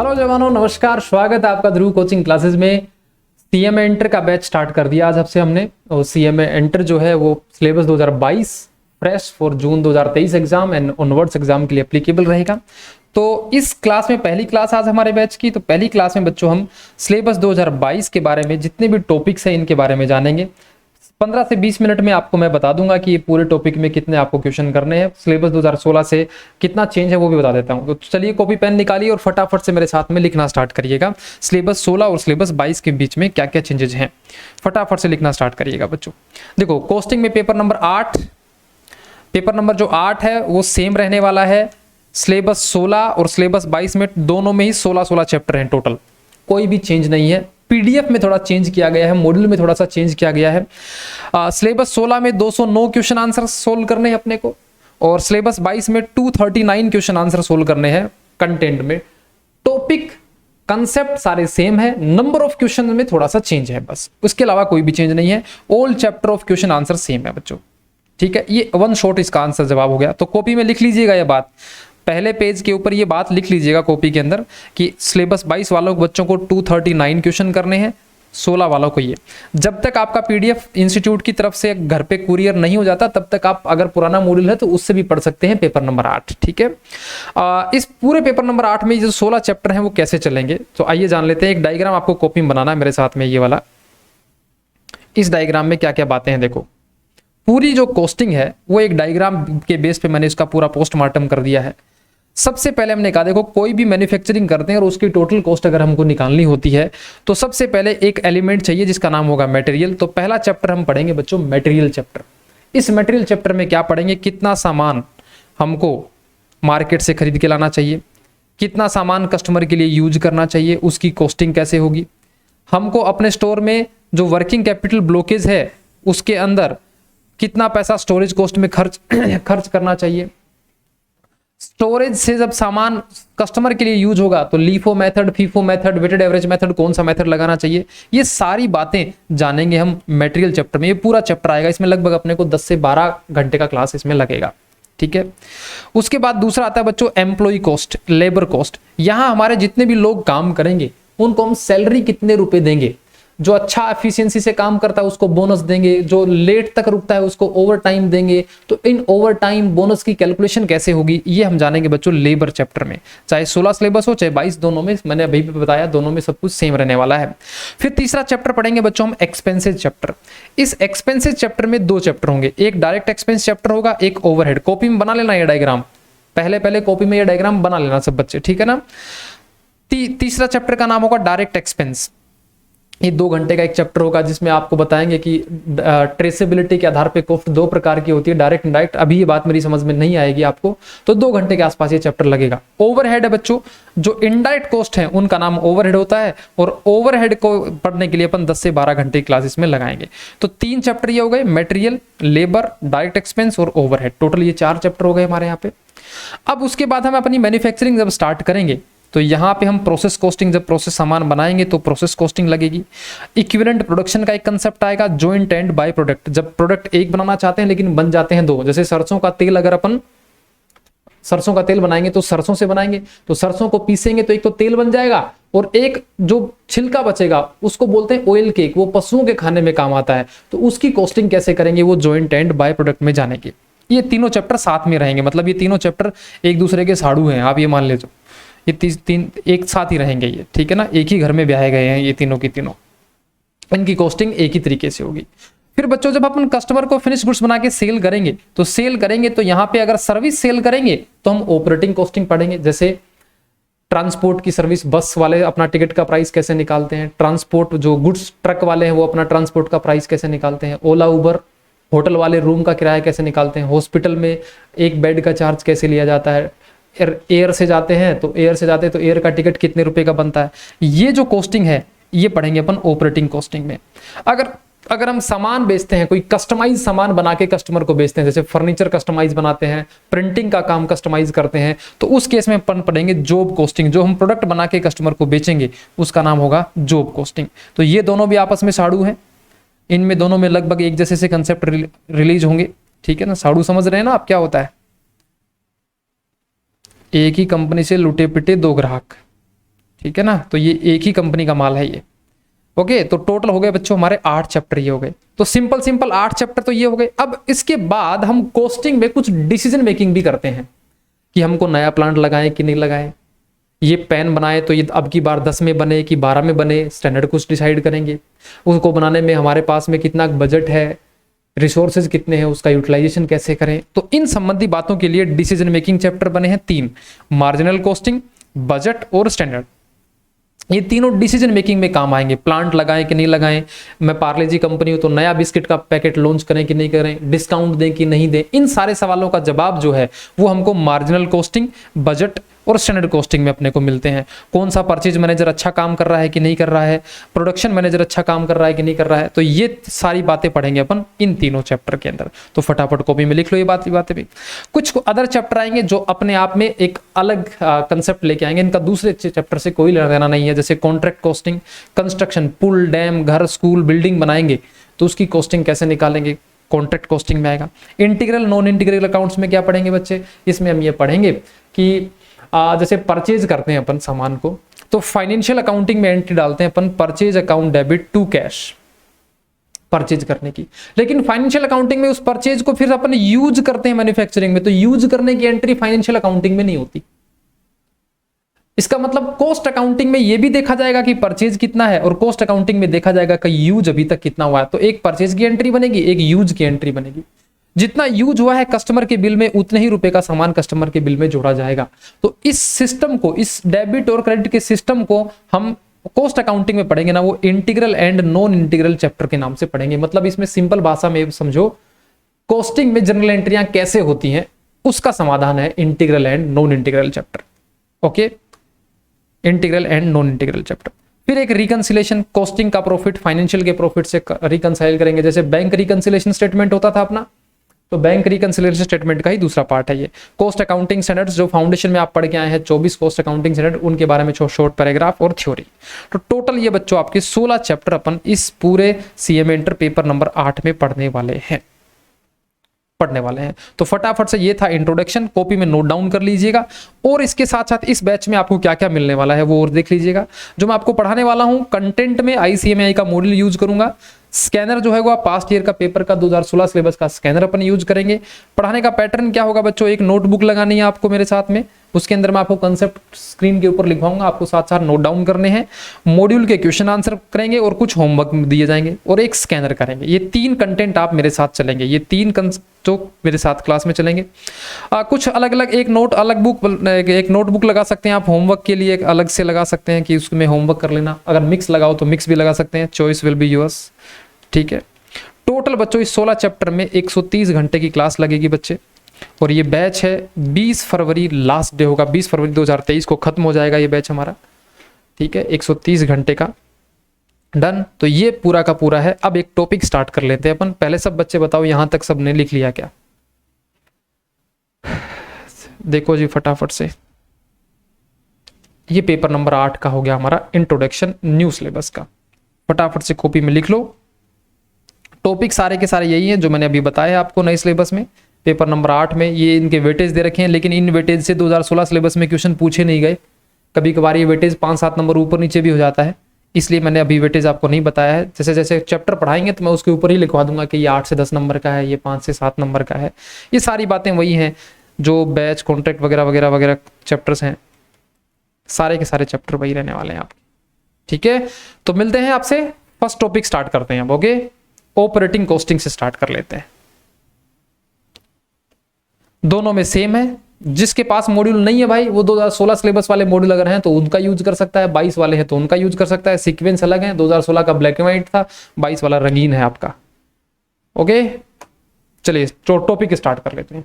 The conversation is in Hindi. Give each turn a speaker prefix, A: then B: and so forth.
A: हेलो जवानों, नमस्कार। स्वागत है आपका ध्रुव कोचिंग क्लासेस में। सीएमए एंटर का बैच स्टार्ट कर दिया आज आपसे हमने। और सीएमए एंटर जो है वो syllabus 2022 fresh for June 2023 exam and onwards exam के लिए एप्लीकेबल रहेगा। तो इस क्लास में पहली क्लास आज हमारे बैच की। तो पहली क्लास में बच्चों हम सिलेबस 2022 के बारे में जितने भी टॉपिक्स हैं इनके बारे में जानेंगे। 15 से 20 मिनट में आपको मैं बता दूंगा कि ये पूरे टॉपिक में कितने आपको क्वेश्चन करने हैं। सिलेबस 2016 से कितना चेंज है वो भी बता देता हूं। तो चलिए कॉपी पेन निकालिए और फटाफट से मेरे साथ में लिखना स्टार्ट करिएगा। सिलेबस 16 और सिलेबस 22 के बीच में क्या क्या चेंजेस हैं, फटाफट से लिखना स्टार्ट करिएगा बच्चों। देखो, कॉस्टिंग में पेपर नंबर 8, पेपर नंबर जो 8 है वो सेम रहने वाला है। सिलेबस 16 और सिलेबस 22 में दोनों में ही 16-16 चैप्टर हैं टोटल, कोई भी चेंज नहीं है। पीडीएफ में थोड़ा चेंज किया गया है, मॉड्यूल में थोड़ा सा चेंज किया गया है। सिलेबस 16 में 209 क्वेश्चन आंसर सोल्व करने हैं अपने को, और सिलेबस 22 में 239 क्वेश्चन आंसर सोल्व करने हैं। कंटेंट में टॉपिक कंसेप्ट सारे सेम है, नंबर ऑफ क्वेश्चन में थोड़ा सा चेंज है बस, उसके अलावा कोई भी चेंज नहीं है। All chapter of question answer same है बच्चों, ठीक है। ये वन शॉट इसका आंसर जवाब हो गया। तो कॉपी में लिख लीजिएगा ये बात, पहले पेज के ऊपर ये बात लिख लीजिएगा कॉपी के अंदर कि सिलेबस 22 वालों बच्चों को 239 क्वेश्चन करने हैं, 16 वालों को ये। जब तक आपका पीडीएफ इंस्टीट्यूट की तरफ से घर पे कुरियर नहीं हो जाता तब तक आप अगर पुराना मॉड्यूल है तो उससे भी पढ़ सकते हैं पेपर नंबर 8, ठीक है। इस पूरे पेपर नंबर 8 में जो 16 चैप्टर हैं वो कैसे चलेंगे, तो आइए जान लेते हैं। एक डायग्राम आपको कॉपी में बनाना है मेरे साथ में, ये वाला। इस डायग्राम में क्या क्या बातें हैं देखो। पूरी जो कॉस्टिंग है वो एक डायग्राम के बेस पे मैंने इसका पूरा पोस्टमार्टम कर दिया है। सबसे पहले हमने कहा देखो, कोई भी मैन्युफैक्चरिंग करते हैं और उसकी टोटल कॉस्ट अगर हमको निकालनी होती है तो सबसे पहले एक एलिमेंट चाहिए जिसका नाम होगा मटेरियल। तो पहला चैप्टर हम पढ़ेंगे बच्चों मटेरियल चैप्टर। इस मटेरियल चैप्टर में क्या पढ़ेंगे, कितना सामान हमको मार्केट से खरीद के लाना चाहिए, कितना सामान कस्टमर के लिए यूज करना चाहिए, उसकी कॉस्टिंग कैसे होगी, हमको अपने स्टोर में जो वर्किंग कैपिटल ब्लॉकेज है उसके अंदर कितना पैसा स्टोरेज कॉस्ट में खर्च करना चाहिए, स्टोरेज से जब सामान कस्टमर के लिए यूज होगा तो LIFO method, FIFO method, weighted average method, कौन सा मेथड लगाना चाहिए, ये सारी बातें जानेंगे हम मटेरियल चैप्टर में। ये पूरा चैप्टर आएगा, इसमें लगभग अपने को 10 से 12 घंटे का क्लास इसमें लगेगा, ठीक है। उसके बाद दूसरा आता है बच्चों एम्प्लॉय कॉस्ट, लेबर कॉस्ट। यहां हमारे जितने भी लोग काम करेंगे उनको हम सैलरी कितने रुपए देंगे, जो अच्छा एफिशिएंसी से काम करता है उसको बोनस देंगे, जो लेट तक रुकता है उसको ओवर टाइम देंगे। तो इन ओवर टाइम बोनस की कैलकुलेशन कैसे होगी ये हम जानेंगे बच्चों लेबर चैप्टर में। चाहे 16 सिलेबस हो चाहे 22, दोनों में मैंने अभी भी बताया दोनों में सब कुछ सेम रहने वाला है। फिर तीसरा चैप्टर पढ़ेंगे बच्चों हम एक्सपेंसेस चैप्टर। इस एक्सपेंसेस चैप्टर में 2 चैप्टर होंगे, एक डायरेक्ट एक्सपेंस चैप्टर होगा, एक ओवरहेड। कॉपी में बना लेना ये डायग्राम, पहले कॉपी में ये डायग्राम बना लेना सब बच्चे, ठीक है ना। तीसरा चैप्टर का नाम होगा डायरेक्ट एक्सपेंस। ये 2 घंटे का एक चैप्टर होगा जिसमें आपको बताएंगे कि ट्रेसेबिलिटी के आधार पे कॉस्ट 2 प्रकार की होती है, डायरेक्ट इनडायरेक्ट। अभी ये बात मेरी समझ में नहीं आएगी आपको, तो 2 घंटे के आसपास ये चैप्टर लगेगा। ओवरहेड है बच्चों, जो इनडायरेक्ट कॉस्ट है उनका नाम ओवरहेड होता है, और ओवरहेड को पढ़ने के लिए अपन 10 से 12 घंटे की क्लास इसमें लगाएंगे। तो 3 चैप्टर ये हो गए, मटेरियल, लेबर, डायरेक्ट एक्सपेंस और ओवरहेड। टोटल ये 4 चैप्टर हो गए हमारे यहाँ पे। अब उसके बाद हम अपनी मैन्युफैक्चरिंग जब स्टार्ट करेंगे तो यहाँ पे हम प्रोसेस कॉस्टिंग, जब प्रोसेस सामान बनाएंगे तो प्रोसेस कॉस्टिंग लगेगी। इक्विवेलेंट प्रोडक्शन का एक कंसेप्ट आएगा, जॉइंट एंड बाय प्रोडक्ट। जब प्रोडक्ट एक बनाना चाहते हैं लेकिन बन जाते हैं 2, जैसे सरसों का तेल, अगर अपन सरसों का तेल बनाएंगे तो सरसों से बनाएंगे, तो सरसों को पीसेंगे तो एक तो तेल बन जाएगा और एक जो छिलका बचेगा उसको बोलते हैं ऑयल केक, वो पशुओं के खाने में काम आता है। तो उसकी कॉस्टिंग कैसे करेंगे वो जॉइंट एंड बाय प्रोडक्ट में जानेंगे। ये तीनों चैप्टर साथ में रहेंगे, मतलब ये तीनों चैप्टर एक दूसरे के साड़ू हैं, आप ये मान लीजिए। ये तीन एक साथ ही रहेंगे ये, ठीक है ना। एक ही घर में ब्याहे गए हैं ये तीनों की तीनों, इनकी कॉस्टिंग एक ही तरीके से होगी। फिर बच्चों जब अपन कस्टमर को फिनिश गुड्स बना के सेल करेंगे तो यहाँ पे अगर सर्विस सेल करेंगे तो हम ऑपरेटिंग कॉस्टिंग पढ़ेंगे। जैसे ट्रांसपोर्ट की सर्विस, बस वाले अपना टिकट का प्राइस कैसे निकालते हैं, ट्रांसपोर्ट जो गुड्स ट्रक वाले हैं वो अपना ट्रांसपोर्ट का प्राइस कैसे निकालते हैं, ओला उबर होटल वाले रूम का किराया कैसे निकालते हैं, हॉस्पिटल में एक बेड का चार्ज कैसे लिया जाता है, एयर से जाते हैं तो एयर का टिकट कितने रुपए का बनता है। ये जो कॉस्टिंग है ये पढ़ेंगे अपन ऑपरेटिंग कॉस्टिंग में। अगर हम सामान बेचते हैं, कोई कस्टमाइज सामान बना के कस्टमर को बेचते हैं, जैसे फर्नीचर कस्टमाइज बनाते हैं, प्रिंटिंग का काम कस्टमाइज करते हैं, तो उस केस में अपन पढ़ेंगे जॉब कॉस्टिंग। जो हम प्रोडक्ट बना के कस्टमर को बेचेंगे उसका नाम होगा जॉब कॉस्टिंग। तो ये दोनों भी आपस में साड़ू हैं, इनमें दोनों में लगभग एक जैसे से कंसेप्ट रिलीज होंगे, ठीक है ना। साड़ू समझ रहे हैं ना आप क्या होता है, एक ही कंपनी से लुटे पिटे 2 ग्राहक, ठीक है ना, तो ये एक ही कंपनी का माल है ये। ओके, तो टोटल हो गए बच्चों हमारे 8 चैप्टर ये हो गए। तो सिंपल सिंपल 8 चैप्टर तो ये हो गए। अब इसके बाद हम कॉस्टिंग में कुछ डिसीजन मेकिंग भी करते हैं कि हमको नया प्लांट लगाएं कि नहीं लगाएं, ये पेन बनाए तो ये अब की बार 10 में बने कि 12 में बने, स्टैंडर्ड कुछ डिसाइड करेंगे। उसको बनाने में हमारे पास में कितना बजट है, रिसोर्सेज कितने हैं, उसका यूटिलाइजेशन कैसे करें। तो इन संबंधी बातों के लिए डिसीजन मेकिंग चैप्टर बने हैं 3, मार्जिनल कॉस्टिंग, बजट और स्टैंडर्ड। ये तीनों डिसीजन मेकिंग में काम आएंगे। प्लांट लगाएं कि नहीं लगाएं, मैं पार्ले जी कंपनी हूं तो नया बिस्किट का पैकेट लॉन्च करें कि नहीं करें, डिस्काउंट दें कि नहीं दें, इन सारे सवालों का जवाब जो है वो हमको मार्जिनल कॉस्टिंग, बजट और स्टैंडर्ड कॉस्टिंग में अपने को मिलते हैं। कौन सा परचेज मैनेजर अच्छा काम कर रहा है कि नहीं कर रहा है, प्रोडक्शन मैनेजर अच्छा काम कर रहा है कि नहीं कर रहा है, तो ये सारी बातें पढ़ेंगे अपन इन तीनों चैप्टर के अंदर। तो फटाफट कॉपी में लिख लो ये बातें भी। कुछ अदर चैप्टर आएंगे जो अपने आप में एक अलग कंसेप्ट लेके आएंगे, इनका दूसरे चैप्टर से कोई लेना देना नहीं है। जैसे कॉन्ट्रैक्ट कॉस्टिंग, कंस्ट्रक्शन, पुल, डैम, घर, स्कूल, बिल्डिंग बनाएंगे तो उसकी कॉस्टिंग कैसे निकालेंगे, कॉन्ट्रैक्ट कॉस्टिंग में आएगा। इंटीग्रल नॉन इंटीग्रल अकाउंट्स में क्या पढ़ेंगे बच्चे, इसमें हम ये पढ़ेंगे कि जैसे परचेज करते हैं अपन सामान को, तो फाइनेंशियल अकाउंटिंग में एंट्री डालते हैं अपन purchase account debit to cash purchase करने की, लेकिन फाइनेंशियल अकाउंटिंग में उस परचेज को फिर अपन यूज करते हैं मैन्युफैक्चरिंग में, तो यूज करने की एंट्री फाइनेंशियल अकाउंटिंग में नहीं होती। इसका मतलब कॉस्ट अकाउंटिंग में ये भी देखा जाएगा कि परचेज कितना है, और कॉस्ट अकाउंटिंग में देखा जाएगा कि यूज अभी तक कितना हुआ है। तो एक परचेज की एंट्री बनेगी, एक यूज की एंट्री बनेगी। जितना यूज हुआ है कस्टमर के बिल में, उतने ही रुपए का सामान कस्टमर के बिल में जोड़ा जाएगा। तो इस सिस्टम को, इस डेबिट और क्रेडिट के सिस्टम को हम कॉस्ट अकाउंटिंग में पढ़ेंगे ना, वो integral and non integral chapter के नाम से पढ़ेंगे। मतलब इसमें सिंपल भाषा में समझो, कॉस्टिंग में जनरल एंट्रियां कैसे होती हैं उसका समाधान है integral and non integral chapter. Okay, integral and non integral chapter. फिर एक रिकंसिलेशन, कॉस्टिंग का प्रॉफिट फाइनेंशियल के प्रॉफिट से रिकंसाइल करेंगे। जैसे बैंक रिकंसिलेशन स्टेटमेंट होता था अपना, तो बैंक रिकंसिलिएशन स्टेटमेंट का ही दूसरा पार्ट है ये। कॉस्ट अकाउंटिंग स्टैंडर्ड्स जो फाउंडेशन में आप पढ़ के आए हैं, 24 कॉस्ट अकाउंटिंग स्टैंडर्ड, उनके बारे में शॉर्ट पैराग्राफ और थ्योरी। तो टोटल ये बच्चों आपके 16 चैप्टर अपन इस पूरे सीएमए इंटर पेपर नंबर 8 में पढ़ने वाले हैं। तो फटाफट से ये था इंट्रोडक्शन, कॉपी में नोट डाउन कर लीजिएगा। और इसके साथ साथ इस बैच में आपको क्या क्या मिलने वाला है वो और देख लीजिएगा। जो मैं आपको पढ़ाने वाला हूं, कंटेंट में आईसीएमआई का मॉड्यूल यूज करूंगा। स्कैनर जो है वो पास्ट ईयर का पेपर का 2016 सिलेबस का स्कैनर अपन यूज करेंगे। पढ़ाने का पैटर्न क्या होगा बच्चों, एक नोटबुक लगानी है आपको मेरे साथ में, उसके अंदर मैं आपको कंसेप्ट स्क्रीन के ऊपर लिखवाऊंगा, आपको साथ साथ नोट डाउन करने हैं। मॉड्यूल के क्वेश्चन आंसर करेंगे और कुछ होमवर्क दिए जाएंगे और एक स्कैनर करेंगे। ये 3 कंटेंट आप मेरे साथ चलेंगे, ये 3 जो मेरे साथ क्लास में चलेंगे। कुछ अलग अलग एक नोटबुक लगा सकते हैं आप होमवर्क के लिए, एक अलग से लगा सकते हैं कि उसमें होमवर्क कर लेना। अगर मिक्स लगाओ तो मिक्स भी लगा सकते हैं, चॉइस विल बी योर्स। ठीक है, टोटल बच्चों इस 16 चैप्टर में 130 घंटे की क्लास लगेगी बच्चे। और ये बैच है 20 फरवरी लास्ट डे होगा, 20 फरवरी 2023 को खत्म हो जाएगा ये बैच हमारा। ठीक है, 130 घंटे का डन। तो ये पूरा का पूरा है। अब एक टॉपिक स्टार्ट कर लेते हैं अपन। पहले सब बच्चे बताओ यहां तक सबने लिख लिया क्या? देखो जी फटाफट से, ये पेपर नंबर 8 का हो गया हमारा इंट्रोडक्शन न्यू सिलेबस का। फटाफट से कॉपी में लिख लो। टॉपिक सारे के सारे यही हैं जो मैंने अभी बताया आपको नए सिलेबस में। पेपर नंबर 8 में ये इनके वेटेज दे रखे हैं, लेकिन इन वेटेज से 2016 सिलेबस में क्वेश्चन पूछे नहीं गए। कभी कभार ये वेटेज 5-7 नंबर ऊपर नीचे भी हो जाता है, इसलिए मैंने अभी वेटेज आपको नहीं बताया है। जैसे जैसे चैप्टर पढ़ाएंगे तो मैं उसके ऊपर ही लिखवा दूंगा कि ये 8 से 10 नंबर का है, ये 5 से 7 नंबर का है। ये सारी बातें वही हैं जो बैच, कॉन्ट्रैक्ट वगैरह वगैरह वगैरह चैप्टर्स हैं, सारे के सारे चैप्टर वही रहने वाले हैं आपके। ठीक है, तो मिलते हैं आपसे। फर्स्ट टॉपिक स्टार्ट करते हैं। ओके, ऑपरेटिंग कॉस्टिंग से स्टार्ट कर लेते हैं। दोनों में सेम है। जिसके पास मॉड्यूल नहीं है भाई, वो 2016 सिलेबस वाले मॉड्यूल अगर हैं तो उनका यूज कर सकता है, 22 वाले हैं तो उनका यूज कर सकता है। सीक्वेंस अलग है, 2016 का ब्लैक एंड व्हाइट था, 22 वाला रंगीन है आपका। ओके, चलिए टॉपिक स्टार्ट कर लेते हैं।